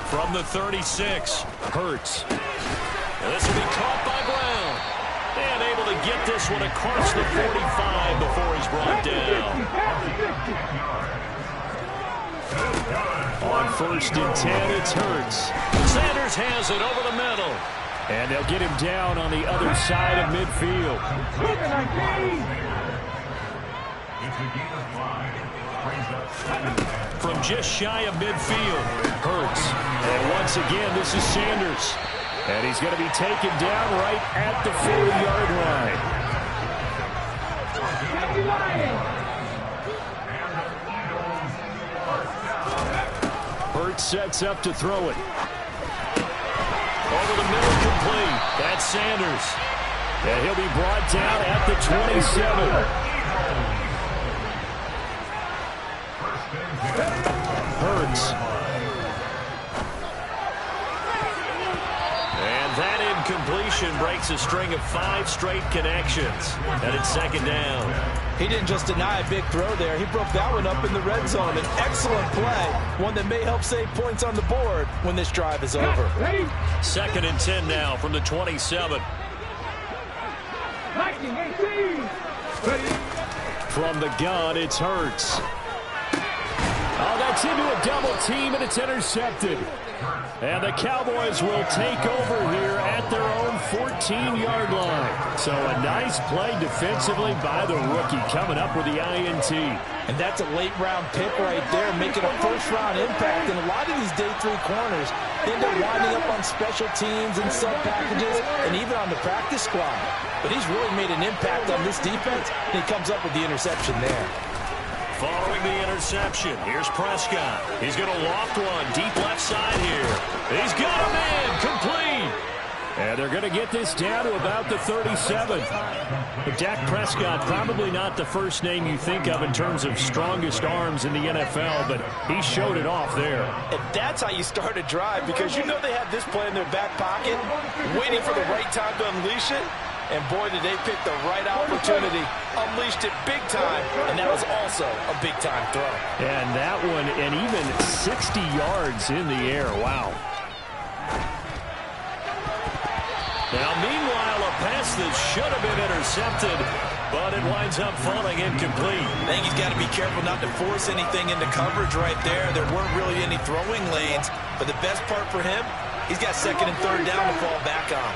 From the 36, Hurts. This will be caught by Brown. And able to get this one across the 45 before he's brought down. On 1st and 10, it's Hurts. Sanders has it over the middle. And they'll get him down on the other side of midfield. From just shy of midfield, Hurts. And once again, this is Sanders. And he's going to be taken down right at the 40-yard line. Hurts sets up to throw it. Over the middle, complete. That's Sanders. And he'll be brought down at the 27. Hurts. And that incompletion breaks a string of 5 straight connections. And it's 2nd down. He didn't just deny a big throw there. He broke that one up in the red zone. An excellent play. One that may help save points on the board when this drive is over. 2nd and 10 now from the 27. From the gun, it's Hurts. Oh, that's into a double team, and it's intercepted. And the Cowboys will take over here at their own 14-yard line. So a nice play defensively by the rookie coming up with the INT. And that's a late-round pick right there, making a first-round impact. And a lot of these day 3 corners end up winding up on special teams and sub-packages and even on the practice squad. But he's really made an impact on this defense, and he comes up with the interception there. Following the interception, here's Prescott. He's going to loft one deep left side here. He's got a man, complete. And they're going to get this down to about the 37. But Dak Prescott, probably not the first name you think of in terms of strongest arms in the NFL, but he showed it off there. And that's how you start a drive, because you know they have this play in their back pocket, waiting for the right time to unleash it. And boy, did they pick the right opportunity. Unleashed it big time, and that was also a big-time throw. And that one, and even 60 yards in the air. Wow. Now, meanwhile, a pass that should have been intercepted, but it winds up falling incomplete. I think he's got to be careful not to force anything into coverage right there. There weren't really any throwing lanes, but the best part for him, he's got 2nd and 3rd down to fall back on.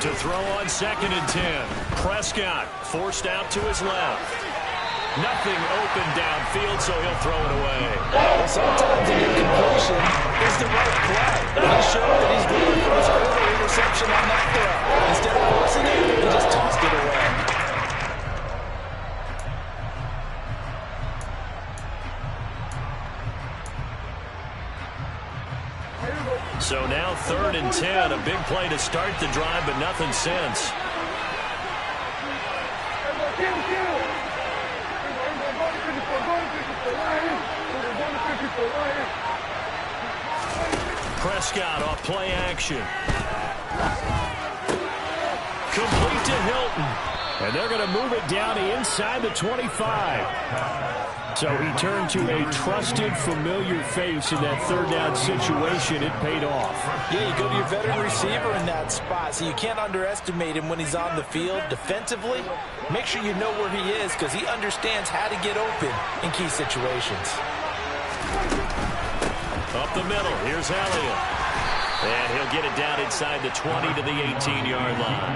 To throw on 2nd and 10. Prescott forced out to his left. Nothing open downfield, so he'll throw it away. Well, sometimes an incompletion is the right play. He showed that he's going for his early interception on that throw. Instead of forcing it, he just tossed it away. So now 3rd and 10, a big play to start the drive, but nothing since. Prescott off play action. Complete to Hilton. And they're going to move it down inside the 25. So he turned to a trusted, familiar face in that 3rd down situation. It paid off. Yeah, you go to your veteran receiver in that spot, so you can't underestimate him when he's on the field. Defensively, make sure you know where he is, because he understands how to get open in key situations. Up the middle, here's Elliott. And he'll get it down inside the 20 to the 18-yard line.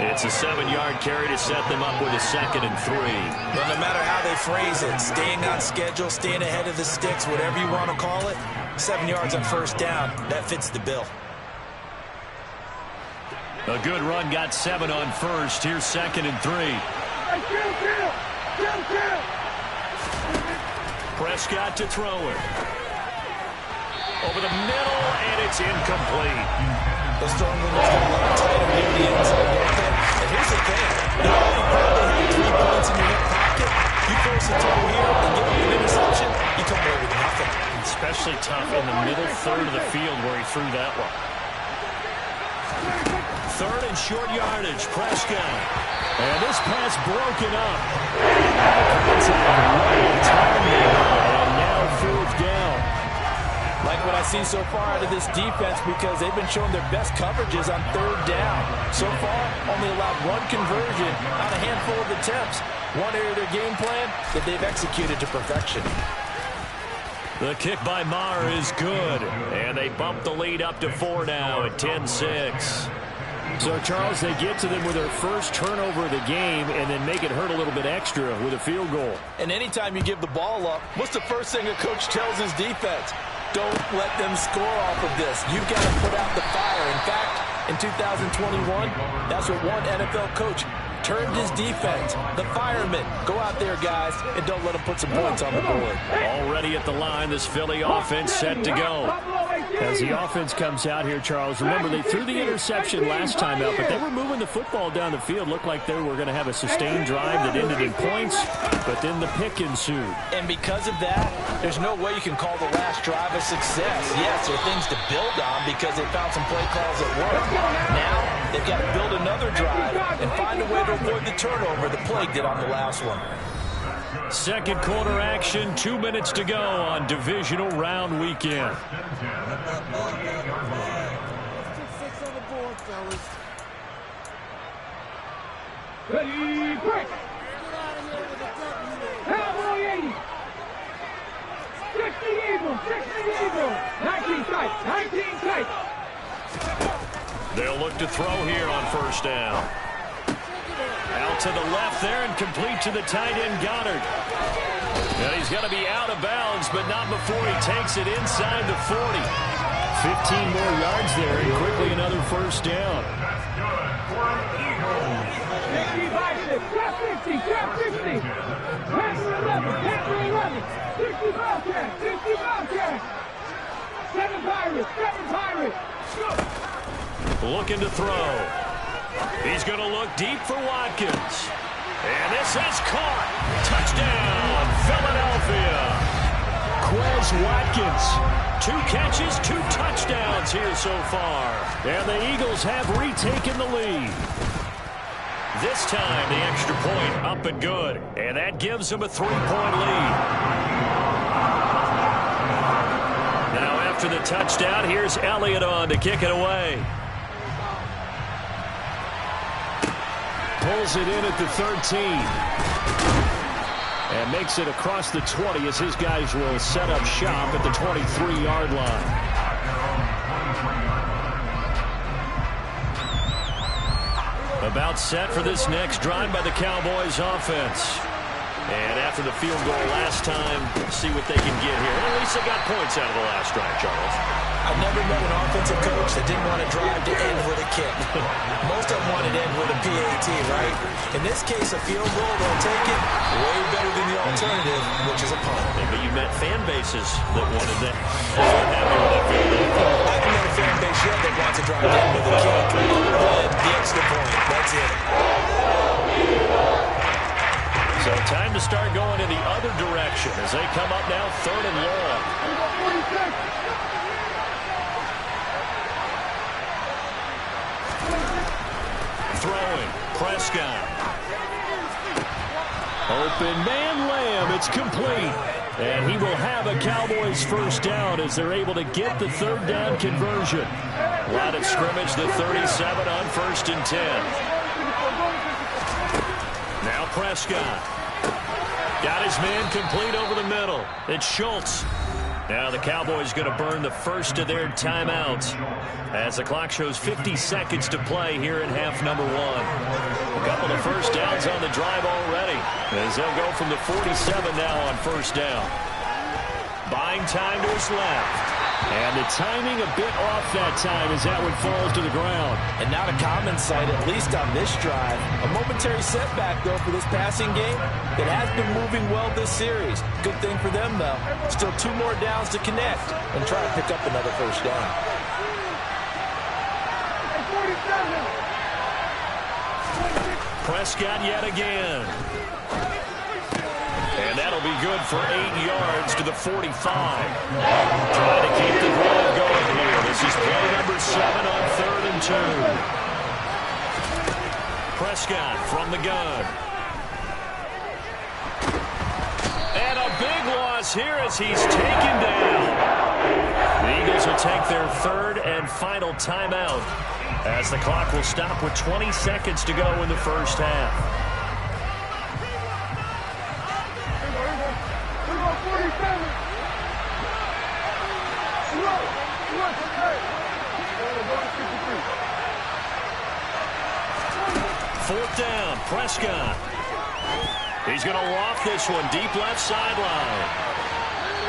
It's a 7-yard carry to set them up with a 2nd and 3. Well, no matter how they phrase it, staying on schedule, staying ahead of the sticks, whatever you want to call it, 7 yards on 1st down, that fits the bill. A good run, got 7 on 1st. Here's 2nd and 3. Prescott to throw it. Over the middle, and it's incomplete. Those throwing windows get a lot tighter near the end zone, don't they? And here's the thing. You only probably have 3 points in your hip pocket. You force a throw here and give up an interception, you come away with nothing. Especially tough in the middle 3rd of the field where he threw that one. 3rd and short yardage. Prescott. And this pass broken up. And now 4th down. Like what I see so far out of this defense because they've been showing their best coverages on 3rd down. So far, only allowed 1 conversion on a handful of attempts. One area of their game plan that they've executed to perfection. The kick by Maher is good. And they bump the lead up to 4 now at 10-6. So, Charles, they get to them with their first turnover of the game and then make it hurt a little bit extra with a field goal. And anytime you give the ball up, what's the first thing a coach tells his defense? Don't let them score off of this. You've got to put out the fire. In fact, in 2021, that's what one NFL coach turned his defense. The firemen. Go out there, guys, and don't let them put some points on the board. Already at the line, this Philly offense set to go. As the offense comes out here, Charles, remember they threw the interception last time out, but they were moving the football down the field. Looked like they were going to have a sustained drive that ended in points, but then the pick ensued. And because of that, there's no way you can call the last drive a success. Yes, there are things to build on because they found some play calls that work. Now, they've got to build another drive and find a way to avoid the turnover the plague did on the last one. Second quarter action, 2 minutes to go on divisional round weekend. Ready, break! Cowboy 80! 60 Eagles, 19 tight, 19 tight! They'll look to throw here on 1st down. Out to the left there and complete to the tight end Goddard. And he's going to be out of bounds, but not before he takes it inside the 40. 15 more yards there and quickly another 1st down. 65, trap 50, trap 50. Panther 11, 60 Bobcat, 60 Bobcat. 7 Pirates. Looking to throw. He's going to look deep for Watkins. And this is caught. Touchdown, Philadelphia. Quez Watkins. 2 catches, 2 touchdowns here so far. And the Eagles have retaken the lead. This time, the extra point up and good. And that gives them a 3-point lead. Now, after the touchdown, here's Elliott on to kick it away. Pulls it in at the 13. And makes it across the 20 as his guys will set up shop at the 23-yard line. About set for this next drive by the Cowboys offense. And after the field goal last time, see what they can get here. At least they got points out of the last drive, Charles. I've never met an offensive coach that didn't want to drive to end with a kick. Most of them wanted to end with a PAT, right? In this case, a field goal, they'll take it way better than the alternative, which is a punt. But you met fan bases that wanted that. Happy with that field goal. I haven't met a fan base yet that wants to drive to end with a kick. Other than the extra point. That's it. So time to start going in the other direction as they come up now 3rd and long. Throwing, Prescott. Open man Lamb, it's complete. And he will have a Cowboys 1st down as they're able to get the 3rd down conversion. Line of scrimmage, the 37 on 1st and 10. Now Prescott. Got his man complete over the middle. It's Schultz. Now the Cowboys going to burn the first of their timeouts as the clock shows 50 seconds to play here in half number 1. A couple of 1st downs on the drive already as they'll go from the 47 now on 1st down. Buying time to his left. And the timing a bit off that time as that one falls to the ground. And not a common sight, at least on this drive. A momentary setback, though, for this passing game that has been moving well this series. Good thing for them, though. Still 2 more downs to connect and try to pick up another 1st down. Prescott yet again. And that'll be good for 8 yards to the 45. Trying to keep the drive going here. This is play number 7 on 3rd and 2. Prescott from the gun. And a big loss here as he's taken down. The Eagles will take their third and final timeout as the clock will stop with 20 seconds to go in the first half. Fourth down, Prescott. He's going to loft this one deep left sideline.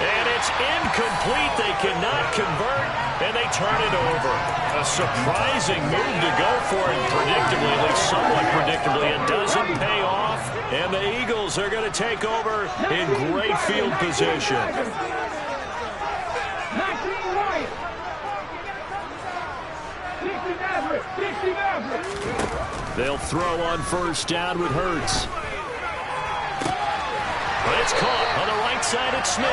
And it's incomplete. They cannot convert, and they turn it over. A surprising move to go for it predictably, at least somewhat predictably. It doesn't pay off, and the Eagles are going to take over in great field position. They'll throw on first down with Hurts. It's caught on the right side at Smith.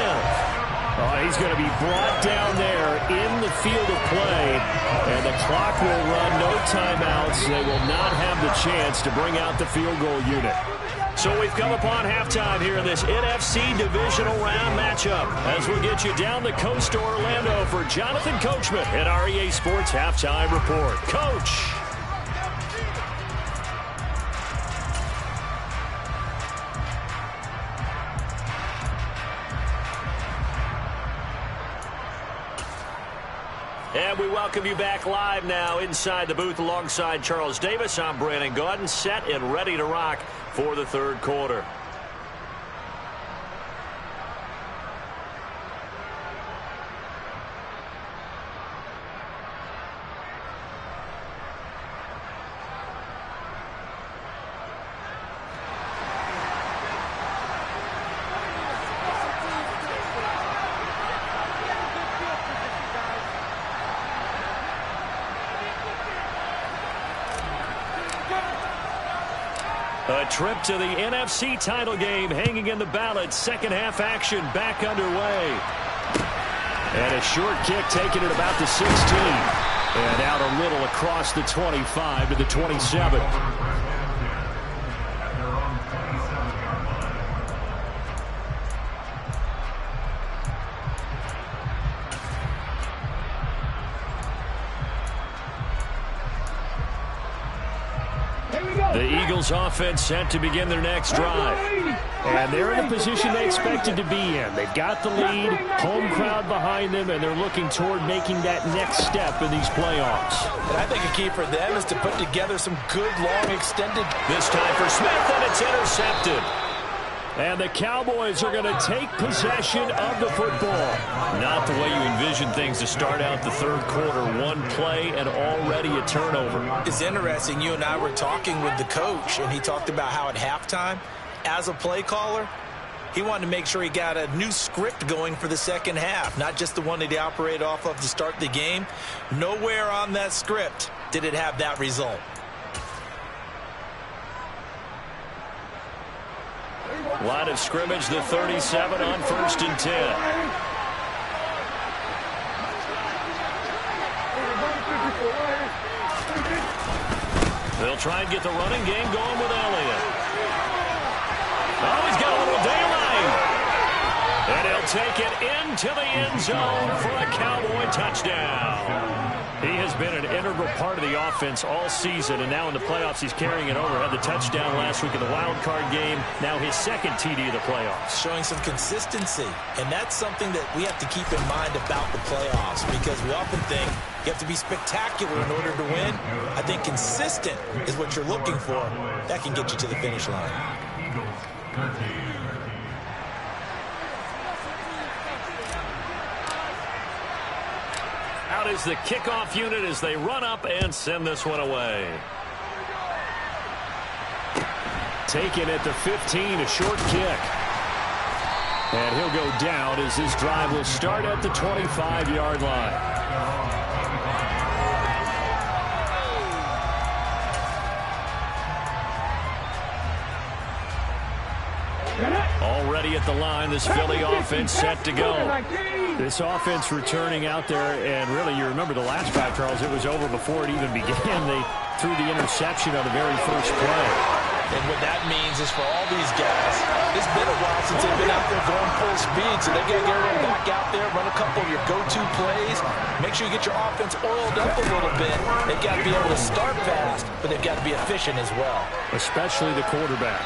He's going to be brought down there in the field of play, and the clock will run, no timeouts. They will not have the chance to bring out the field goal unit. So we've come upon halftime here in this NFC divisional round matchup as we'll get you down the coast to Orlando for Jonathan Coachman at our EA Sports Halftime Report. Coach. And we welcome you back live now inside the booth alongside Charles Davis. I'm Brandon Gaudin, set and ready to rock for the third quarter. A trip to the NFC title game hanging in the balance. Second half action back underway. And a short kick taken at about the 16. And out a little across the 25 to the 27. The Eagles offense set to begin their next drive. And they're in the position they expected to be in. They've got the lead, home crowd behind them, and they're looking toward making that next step in these playoffs. And I think a key for them is to put together some good, long, extended. This time for Smith, and it's intercepted. And the Cowboys are going to take possession of the football. Not the way you envision things to start out the third quarter. One play and already a turnover. It's interesting. You and I were talking with the coach, and he talked about how at halftime, as a play caller, he wanted to make sure he got a new script going for the second half, not just the one that he operated off of to start the game. Nowhere on that script did it have that result. Line of scrimmage, the 37 on 1st and 10. They'll try and get the running game going with Elliott. Oh, he's got a little daylight. And he'll take it into the end zone for a Cowboy touchdown. He has been an integral part of the offense all season, and now in the playoffs he's carrying it over. Had the touchdown last week in the wild card game. Now his second TD of the playoffs. Showing some consistency, and that's something that we have to keep in mind about the playoffs, because we often think you have to be spectacular in order to win. I think consistent is what you're looking for. That can get you to the finish line. Out is the kickoff unit as they run up and send this one away. Taken at the 15, a short kick. And he'll go down as his drive will start at the 25-yard line. Already at the line, this Philly offense set to go. This offense returning out there, and really, you remember the last drive, Charles, it was over before it even began. They through the interception on the very first play. And what that means is for all these guys, it's been a while since they've been out there going full speed, so they got to get everyone back out there, run a couple of your go-to plays, make sure you get your offense oiled up a little bit. They've got to be able to start fast, but they've got to be efficient as well. Especially the quarterback.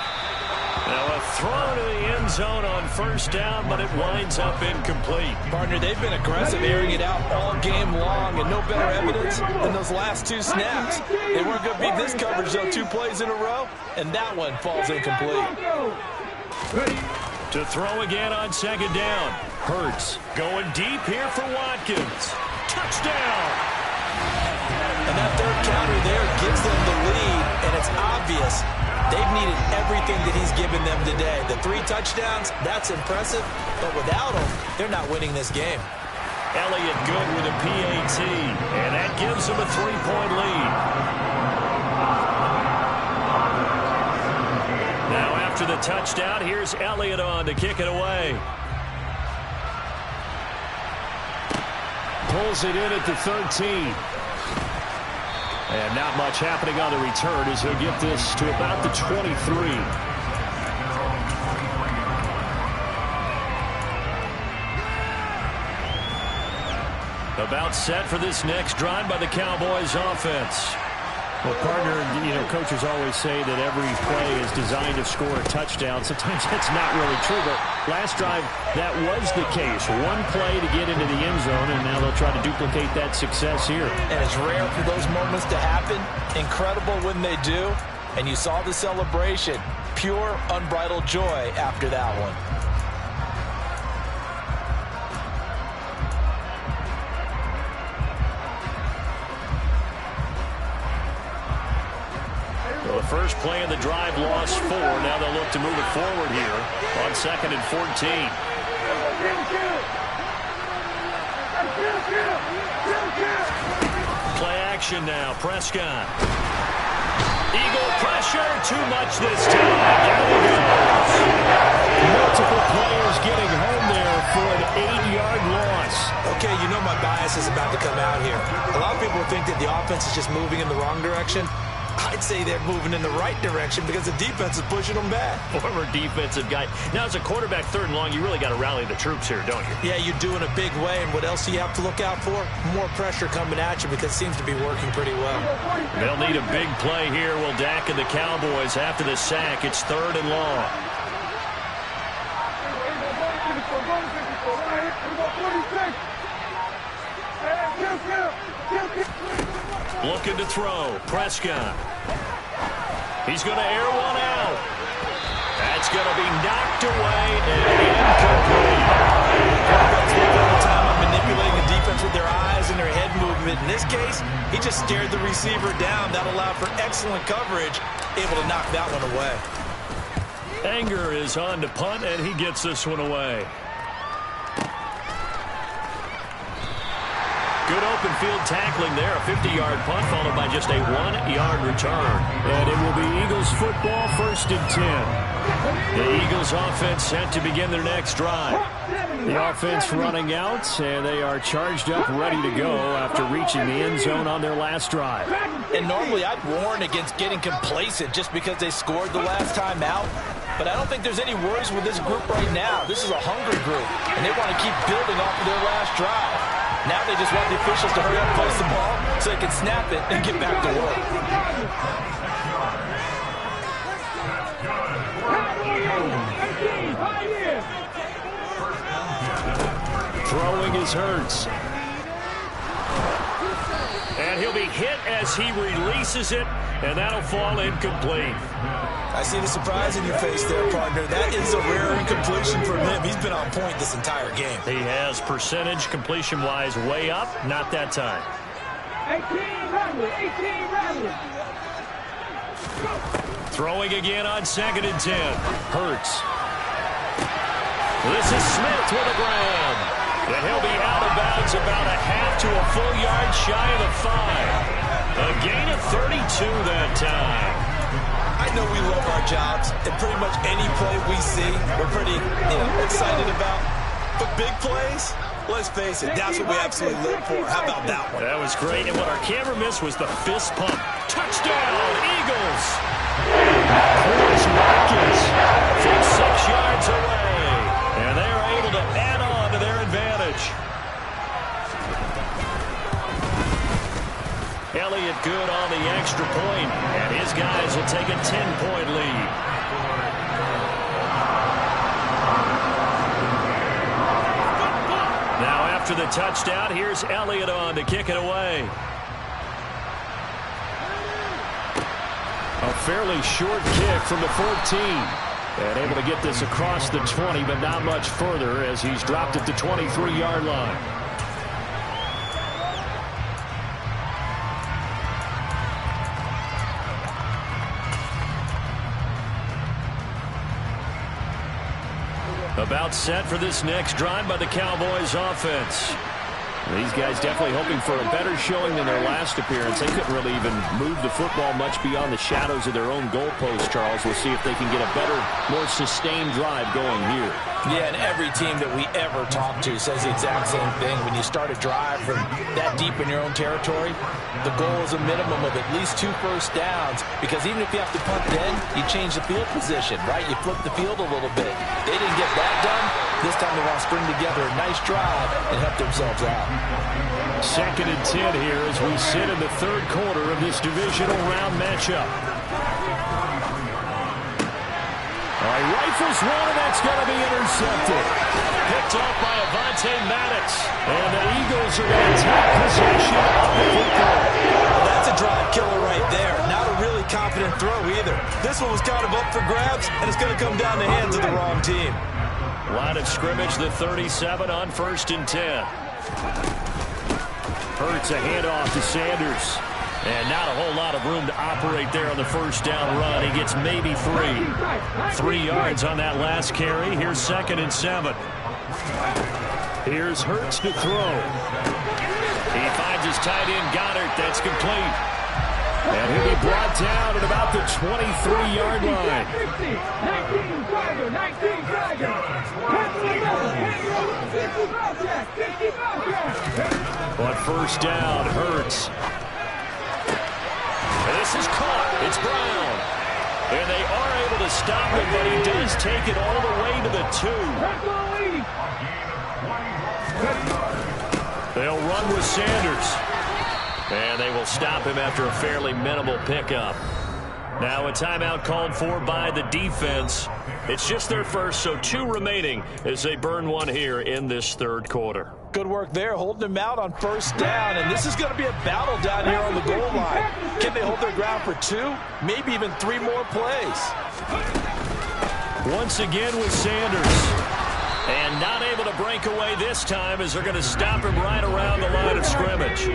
Now a throw to the end zone on first down, but it winds up incomplete. Partner, they've been aggressive, airing it out all game long, and no better evidence than those last two snaps. They weren't going to beat this coverage, though, 2 plays in a row, and that one falls incomplete. To throw again on second down. Hurts going deep here for Watkins. Touchdown! And that third counter there gives them the lead, and it's obvious they've needed everything that he's given them today. The 3 touchdowns, that's impressive, but without him, they're not winning this game. Elliott good with a PAT, and that gives him a 3-point lead. Now after the touchdown, here's Elliott on to kick it away. Pulls it in at the 13. And not much happening on the return as he'll get this to about the 23. About set for this next drive by the Cowboys offense. Well, partner, you know, coaches always say that every play is designed to score a touchdown. Sometimes that's not really true, but last drive, that was the case. 1 play to get into the end zone, and now they'll try to duplicate that success here. And it's rare for those moments to happen. Incredible when they do. And you saw the celebration. Pure, unbridled joy after that one. First play of the drive, lost 4. Now they'll look to move it forward here on 2nd and 14. Play action now. Prescott. Eagle pressure. Too much this time. Down he goes. Multiple players getting home there for an 8-yard loss. Okay, you know my bias is about to come out here. A lot of people think that the offense is just moving in the wrong direction. I'd say they're moving in the right direction because the defense is pushing them back. Former defensive guy. Now, as a quarterback, 3rd and long, you really got to rally the troops here, don't you? Yeah, you do in a big way. And what else do you have to look out for? More pressure coming at you because it seems to be working pretty well. They'll need a big play here. Will Dak and the Cowboys after the sack. It's 3rd and long. Looking to throw. Prescott. He's going to air one out. That's going to be knocked away and incomplete. Quarterbacks work all the time on manipulating the defense with their eyes and their head movement. In this case, he just stared the receiver down. That allowed for excellent coverage, able to knock that one away. Anger is on to punt, and he gets this one away. Good open field tackling there. A 50-yard punt followed by just a 1-yard return. And it will be Eagles football, 1st and 10. The Eagles offense set to begin their next drive. The offense running out, and they are charged up, ready to go after reaching the end zone on their last drive. And normally I'd warn against getting complacent just because they scored the last time out. But I don't think there's any worries with this group right now. This is a hungry group, and they want to keep building off of their last drive. Now they just want the officials to hurry up and place the ball so they can snap it and get back to work. Throwing is Hurts. And he'll be hit as he releases it, and that'll fall incomplete. I see the surprise in your face there, partner. That is a rare incompletion for him. He's been on point this entire game. He has percentage completion-wise way up. Not that time. 18 Throwing again on 2nd and 10. Hurts. This is Smith with a grab. And he'll be out of bounds about a half to a full yard shy of the 5. A gain of 32 that time. I know we love our jobs, and pretty much any play we see, we're pretty excited about. But big plays, let's face it, that's what we absolutely live for. How about that one? That was great, and what our camera missed was the fist pump. Touchdown! Touchdown, Eagles. Chris Watkins from 6 yards away. And they're able to add on to their advantage. Elliott good on the extra point, and his guys will take a 10-point lead. Now after the touchdown, here's Elliott on to kick it away. A fairly short kick from the 14. And able to get this across the 20, but not much further as he's dropped at the 23-yard line. About set for this next drive by the Cowboys offense. These guys definitely hoping for a better showing than their last appearance. They couldn't really even move the football much beyond the shadows of their own goalpost, Charles. We'll see if they can get a better, more sustained drive going here. Yeah, and every team that we ever talk to says the exact same thing. When you start a drive from that deep in your own territory, the goal is a minimum of at least 2 first downs, because even if you have to punt then, you change the field position, right? You flip the field a little bit. They didn't get that done. This time they want to string together a nice drive and help themselves out. 2nd and 10 here as we sit in the 3rd quarter of this divisional round matchup. All right, rifles one, and that's going to be intercepted. Picked off by Avonte Maddox. And the Eagles are going to take possession of the football. Well, that's a drive killer right there. Not a really confident throw either. This one was kind of up for grabs, and it's going to come down the hands of the wrong team. Line of scrimmage, the 37 on 1st and 10. Hurts a handoff to Sanders. And not a whole lot of room to operate there on the 1st down run. He gets maybe 3. 3 yards on that last carry. Here's 2nd and 7. Here's Hurts to throw. He finds his tight end Goddard. That's complete. And he'll be brought down at about the 23-yard line. 19 Flagger, 19 Flagger. On 1st down, Hurts. And this is caught. It's Brown. And they are able to stop him, but he does take it all the way to the 2. They'll run with Sanders. And they will stop him after a fairly minimal pickup. Now a timeout called for by the defense. It's just their first, so 2 remaining as they burn one here in this 3rd quarter. Good work there, holding him out on 1st down, and this is going to be a battle down here on the goal line. Can they hold their ground for 2, maybe even 3 more plays? Once again with Sanders. And not able to break away this time as they're going to stop him right around the line of scrimmage.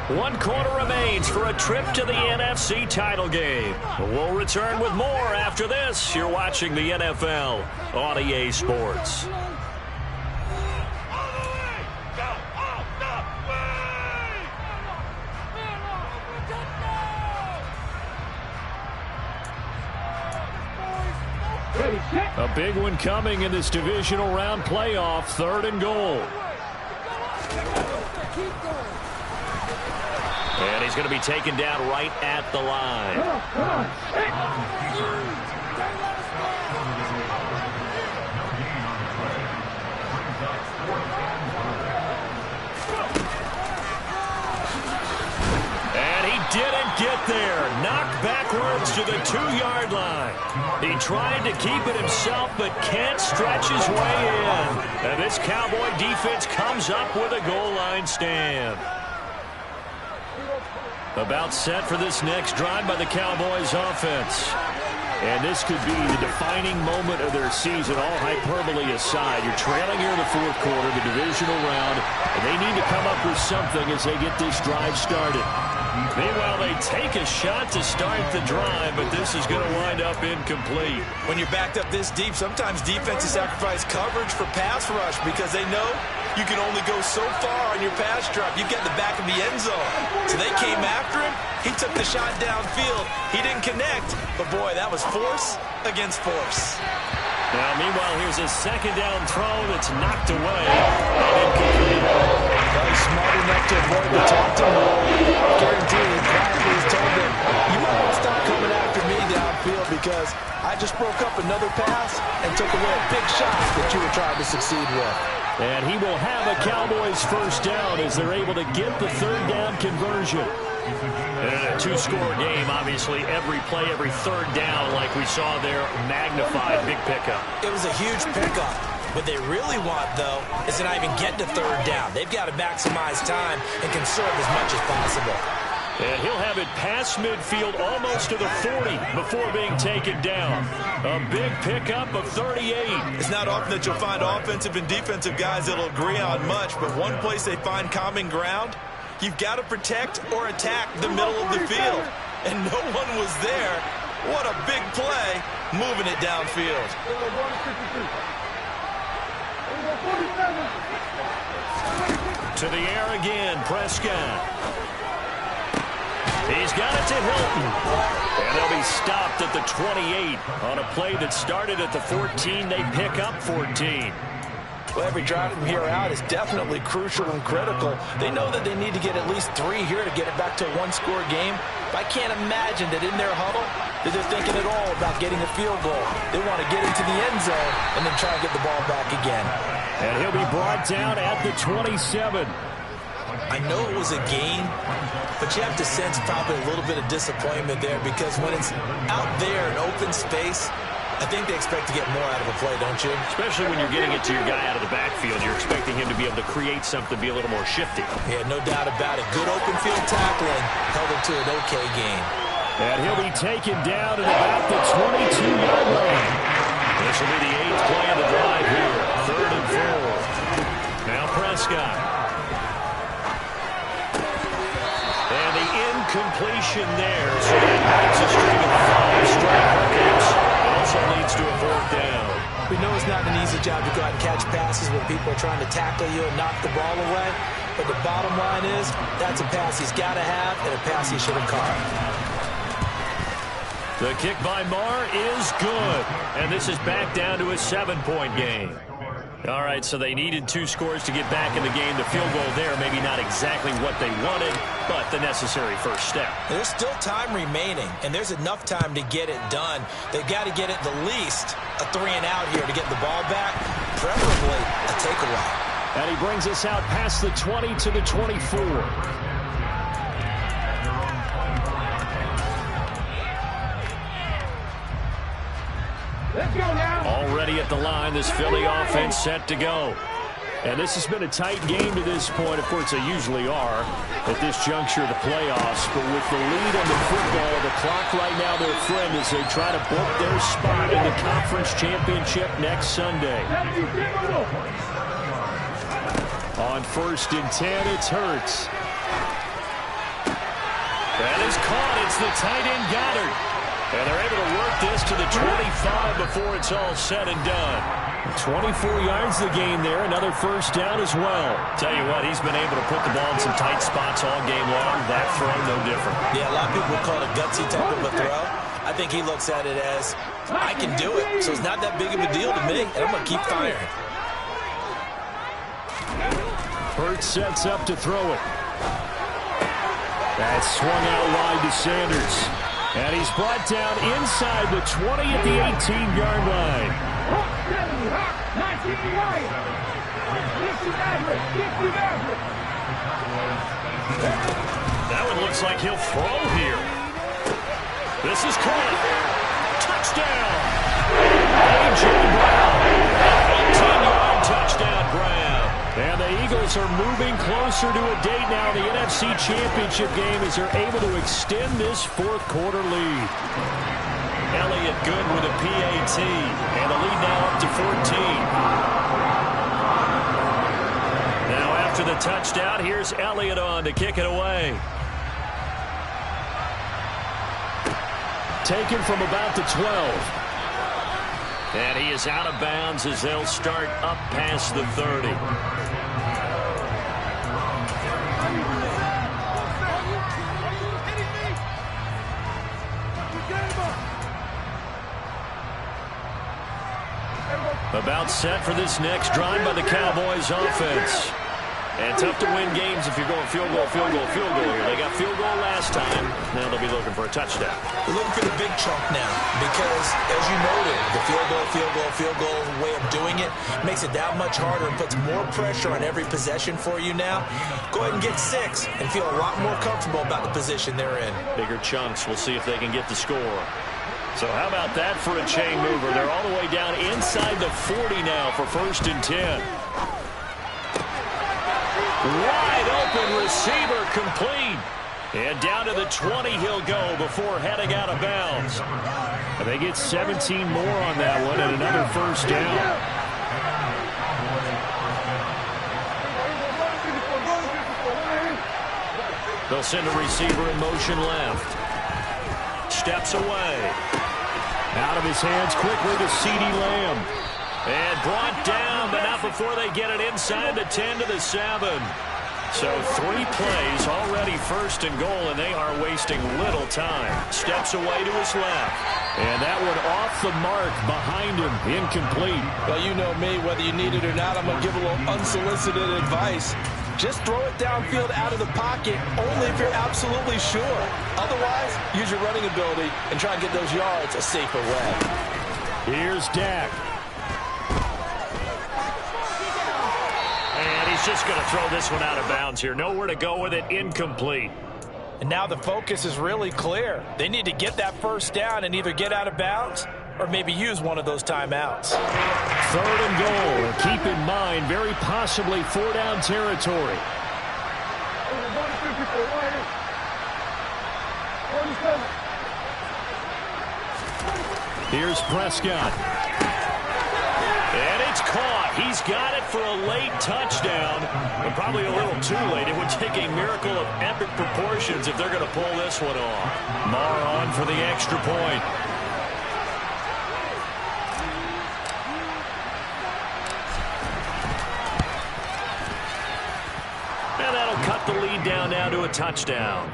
1 quarter remains for a trip to the NFC title game. We'll return with more after this. You're watching the NFL on EA Sports. A big one coming in this divisional round playoff, 3rd and goal. And he's going to be taken down right at the line. And he didn't get there. Knocked backwards to the 2-yard line. He tried to keep it himself, but can't stretch his way in. And this Cowboy defense comes up with a goal line stand. About set for this next drive by the Cowboys offense. And this could be the defining moment of their season, all hyperbole aside. You're trailing here in the 4th quarter, the divisional round, and they need to come up with something as they get this drive started. Meanwhile, they take a shot to start the drive, but this is going to wind up incomplete. When you're backed up this deep, sometimes defenses sacrifice coverage for pass rush because they know you can only go so far on your pass drop. You get in the back of the end zone. So they came after him. He took the shot downfield. He didn't connect, but boy, that was force against force. Now, meanwhile, here's a 2nd down throw that's knocked away and incomplete. Well, he's smart enough to avoid the taunting rule. Guarantee he quietly has told them, you might want to stop coming after me downfield because I just broke up another pass and took away a big shot that you were trying to succeed with. And he will have a Cowboys first down as they're able to get the third down conversion. And in a two-score game, obviously, every play, every third down, like we saw there, magnified, big pickup. It was a huge pickup. What they really want, though, is to not even get to third down. They've got to maximize time and conserve as much as possible. And he'll have it past midfield almost to the 40 before being taken down. A big pickup of 38. It's not often that you'll find offensive and defensive guys that'll agree on much, but one place they find common ground, you've got to protect or attack the middle of the field. And no one was there. What a big play, moving it downfield. To the air again, Prescott. He's got it to Hilton. And they'll be stopped at the 28 on a play that started at the 14. They pick up 14. Well, every drive from here out is definitely crucial and critical. They know that they need to get at least 3 here to get it back to a one-score game. But I can't imagine that in their huddle that they're thinking at all about getting a field goal. They want to get into the end zone and then try and get the ball back again. And he'll be brought down at the 27. I know it was a game, but you have to sense probably a little bit of disappointment there because when it's out there in open space, I think they expect to get more out of a play, don't you? Especially when you're getting it to your guy out of the backfield. You're expecting him to be able to create something, be a little more shifty. Yeah, no doubt about it. Good open field tackling held him to an okay game. And he'll be taken down at about the 22-yard line. This will be the 8th play of the drive here. 3rd and 4. Now Prescott. And the incompletion there. So that breaks a string of 5 straight hookups. Also leads to a 4th down. We know it's not an easy job to go out and catch passes when people are trying to tackle you and knock the ball away. But the bottom line is that's a pass he's got to have and a pass he should have caught. The kick by Marr is good. And this is back down to a 7-point game. All right, so they needed 2 scores to get back in the game. The field goal there, maybe not exactly what they wanted, but the necessary first step. There's still time remaining, and there's enough time to get it done. They've got to get at the least a 3-and-out here to get the ball back, preferably a takeaway. And he brings us out past the 20 to the 24. Let's go now. Already at the line, this Philly offense set to go. And this has been a tight game to this point. Of course, they usually are at this juncture of the playoffs. But with the lead on the football, the clock right now their friend as they try to book their spot in the conference championship next Sunday. On 1st and 10, it's Hurts. That is caught. It's the tight end Goddard. And they're able to work this to the 25 before it's all said and done. 24 yards the game there. Another first down as well. Tell you what, he's been able to put the ball in some tight spots all game long. That throw, no different. Yeah, a lot of people would call it a gutsy type of a throw. I think he looks at it as, I can do it, so it's not that big of a deal to me, and I'm going to keep firing. Hurts sets up to throw it. That's swung out wide to Sanders. And he's brought down inside the 20 at the 18-yard line. That one looks like he'll throw here. This is caught. Touchdown. A.J. Brown. 18-yard touchdown, Brown. And the Eagles are moving closer to a date now in the NFC Championship game as they're able to extend this 4th quarter lead. Elliott good with a PAT. And the lead now up to 14. Now after the touchdown, here's Elliott on to kick it away. Taken from about the 12. And he is out of bounds as they'll start up past the 30. About set for this next drive by the Cowboys offense. And tough to win games if you're going field goal, field goal, field goal here. They got field goal last time. Now they'll be looking for a touchdown. They're looking for the big chunk now because, as you noted, the field goal way of doing it makes it that much harder and puts more pressure on every possession for you now. Go ahead and get 6 and feel a lot more comfortable about the position they're in. Bigger chunks. We'll see if they can get the score. So how about that for a chain mover? They're all the way down inside the 40 now for 1st and 10. Wide open receiver complete. And down to the 20 he'll go before heading out of bounds. And they get 17 more on that one and another 1st down. They'll send a receiver in motion left. Steps away. Out of his hands quickly to CeeDee Lamb. And brought down, but not before they get it inside the 10 to the 7. So 3 plays, already 1st and goal, and they are wasting little time. Steps away to his left. And that one off the mark behind him, incomplete. Well, you know me, whether you need it or not, I'm going to give a little unsolicited advice. Just throw it downfield out of the pocket, only if you're absolutely sure. Otherwise, use your running ability and try and get those yards a safer way. Here's Dak. And he's just going to throw this one out of bounds here. Nowhere to go with it, incomplete. And now the focus is really clear. They need to get that 1st down and either get out of bounds or maybe use one of those timeouts. 3rd and goal. And keep in mind, very possibly 4-down territory. Here's Prescott. And it's caught. He's got it for a late touchdown. But probably a little too late. It would take a miracle of epic proportions if they're going to pull this one off. Marr on for the extra point. And that'll cut the lead down now to a touchdown.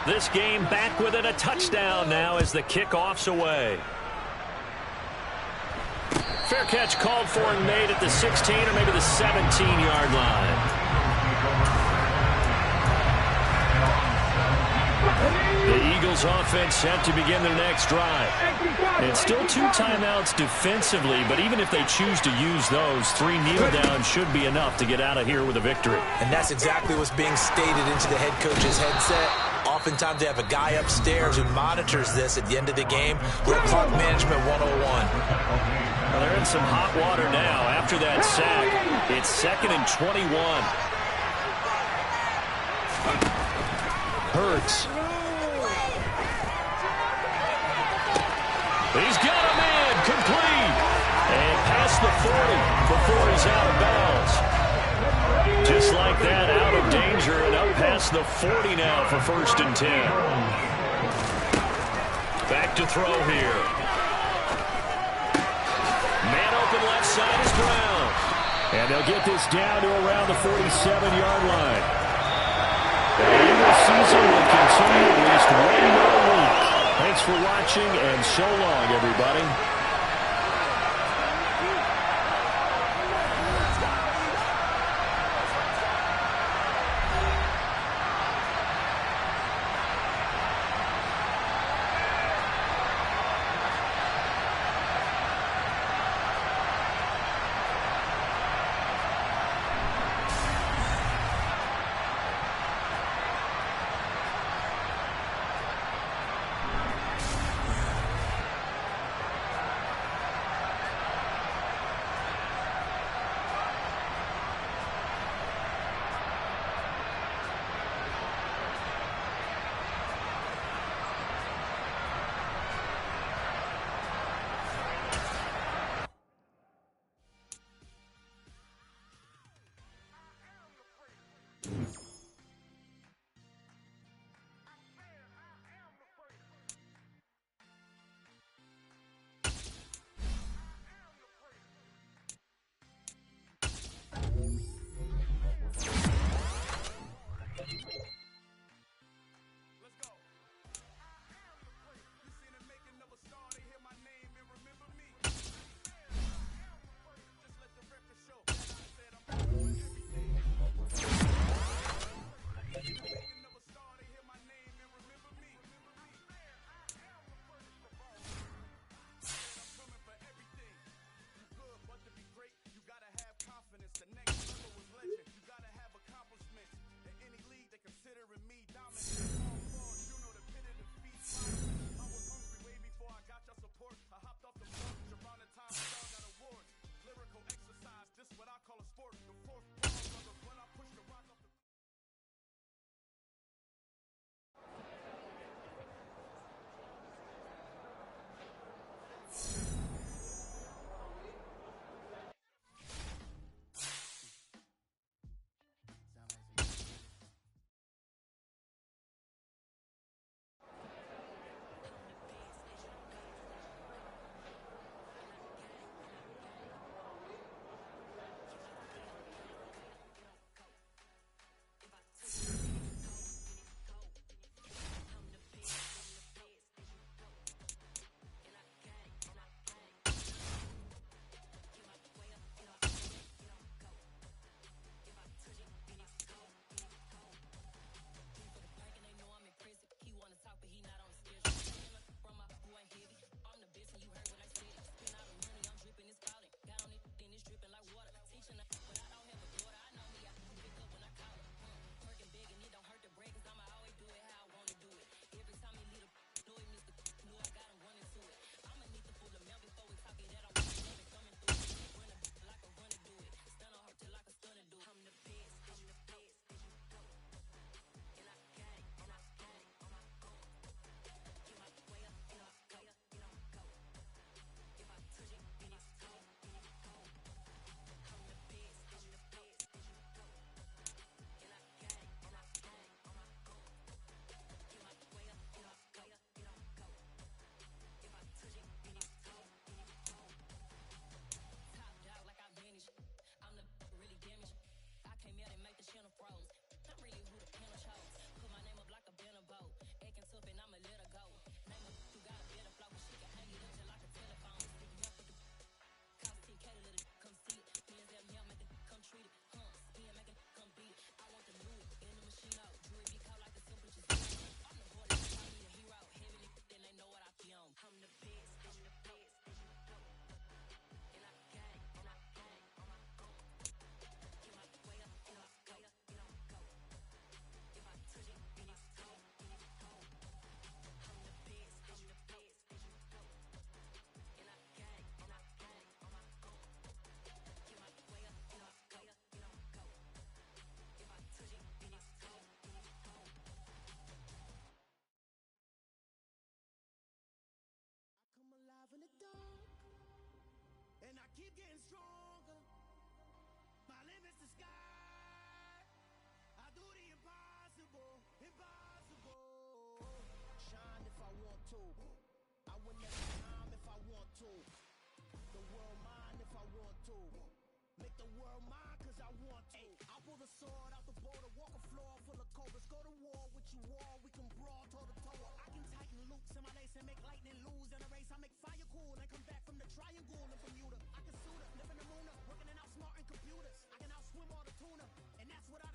This game back within a touchdown now as the kickoff's away. Fair catch called for and made at the 16 or maybe the 17-yard line. The Eagles offense set to begin their next drive. And still 2 timeouts defensively, but even if they choose to use those, 3 kneel downs should be enough to get out of here with a victory. And that's exactly what's being stated into the head coach's headset. Oftentimes they have a guy upstairs who monitors this at the end of the game. Little clock management 101. Well, they're in some hot water now after that sack. It's 2nd and 21. Hurts. He's got a man complete. And past the 40 before he's out of bounds. Just like that, out of danger and up past the 40 now for 1st and 10. Back to throw here. Man open left side is Brown. And they'll get this down to around the 47-yard line. The Eagles season will continue at least 1 more week. Thanks for watching, and so long, everybody. getting stronger. My limit's the sky. I do the impossible, impossible. Shine if I want to. I win every time if I want to. The world mine if I want to. Make the world mine cause I want to. Ay, I'll pull the sword out the border, walk a floor full of cobras. Go to war with you all, we can brawl toe to toe. I can tighten loops in my lace and make lightning lose in a race. I make fire cool and come back from the triangle in Bermuda. I can suit up, live in the moon up, working and outsmarting computers. I can outswim all the tuna, and that's without a